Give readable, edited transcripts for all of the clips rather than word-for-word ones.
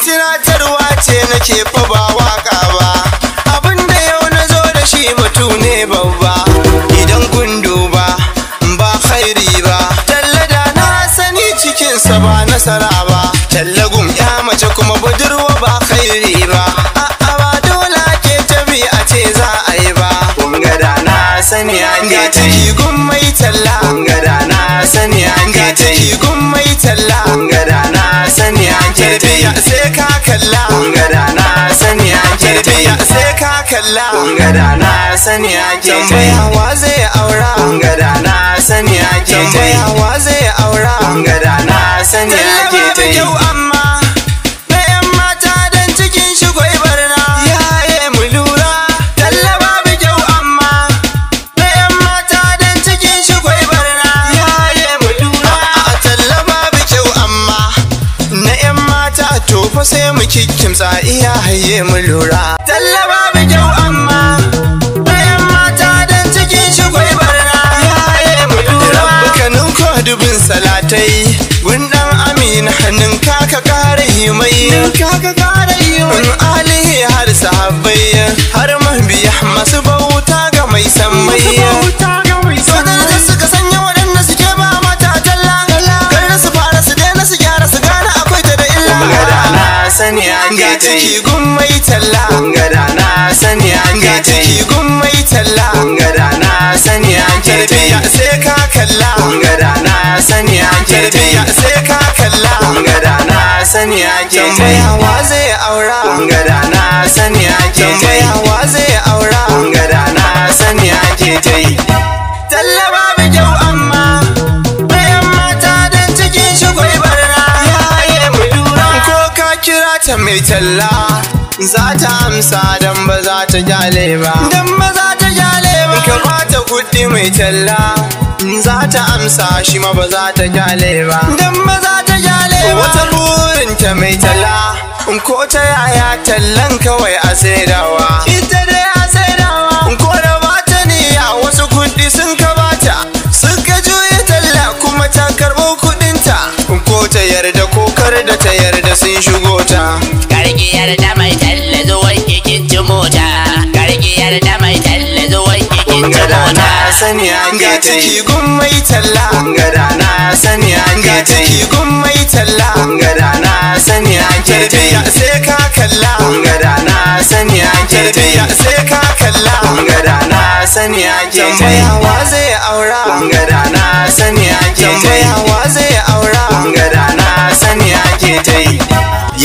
tunatarwa ce nake fa ba waka ba, abinda yau na zo da shi batu ne babba. Idan kun duba ba khairi ba, tallada na sani cikinsa ba nasara ba. Tallagun ya mace kuma budurwa ba khairi ba, a'a ba dole ke tabi a ce za a yi ba. Kungada na sani an ga ciki gun mai talla, kungada na sani an ga ciki gun mai talla, kungada na sani an tarbiya sai ka kalla, kungada na sani an tarbiya sai ka kalla, kungada na sani an tambayawa zai aura, kungada na sani an tambayawa zai aura, kungada na sani ake ta yi. Amma na yan mata dan cikin shi gwai barna, yaye mu lura talla babu kyau. Amma na yan mata dan cikin shi gwai barna, yaye mu lura talla babu kyau. Amma na yan mata to fa sai mu kikkimtsa iyaye mu lura talla babu kyau. Amma na yan mata dan cikin shi gwai barna, yaye mu lura. Rabbukanin ko dubin salatai gundan amina hannun kaka kare yi mai, kaka kare yi mai alihi har sahabbai har mabiya masu bauta ga mai sammai. Wadanda suka sanya waɗanda suke ba mata talla, kar su fara su daina su gyara su gane akwai ta da illa. Gada na sani an ga ciki gun mai talla, gada na sani an ga ciki gun mai talla, gada na sani an tarbiya sai ka kalla, gada na sani an tarbiya sai ka kalla, gada na sani an tambayawa zai aura, gada na sani an tambayawa zai aura, gada na sani ake ta yi. Talla babu kyau amma bayan mata dan cikin shi gwai barna, yaye mu lura. Ko ka kira ta mai talla za ta amsa dan ba za ta gyale ba, dan ba za ta gyale ba. Ka bata kuɗi mai talla za ta amsa shi ma ba za ta gyale ba, dan ba za ta gyale ba. Wata burinta mai talla ko ta yaya tallan kawai a saidawa, ita dai a saidawa. Ko da bata niyya wasu kuɗi sun ka bata, suka juya talla kuma ta karɓo kuɗinta. Ko ta yarda ko kar da ta yarda sun shigo ta. Karki yarda mai talla zuwan kikin ci mota, karki yarda mai talla zuwan kikin ci Gada mota. na sani an ga ciki gun mai talla, gada na sani an ga ciki gun mai talla, gada na sani an tarbiya sai ka kalla, gada na sani an tarbiya sai ka kalla, gada na sani an tambayawa zai aura, gada na sani an tambayawa zai aura, gada na sani ake ta yi.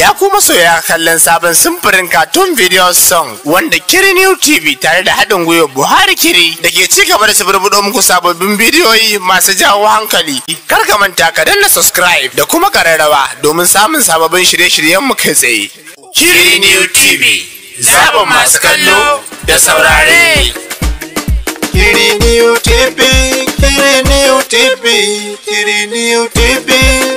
Ya kuma soya kallon sabon simfirin cartoon video song wanda Kiri New TV tare da haɗin gwiwa Buhari Kiri da ke ci gaba da suburbuɗo muku sababbin bidiyoyi masu jawo hankali. Kar ka manta ka danna subscribe da kuma ƙararrawa domin samun sababbin shirye-shiryen mu kai tsaye. Kiri New TV, zaɓin masu kallo da saurare. Kiri New TV, Kiri New TV, Kiri New TV.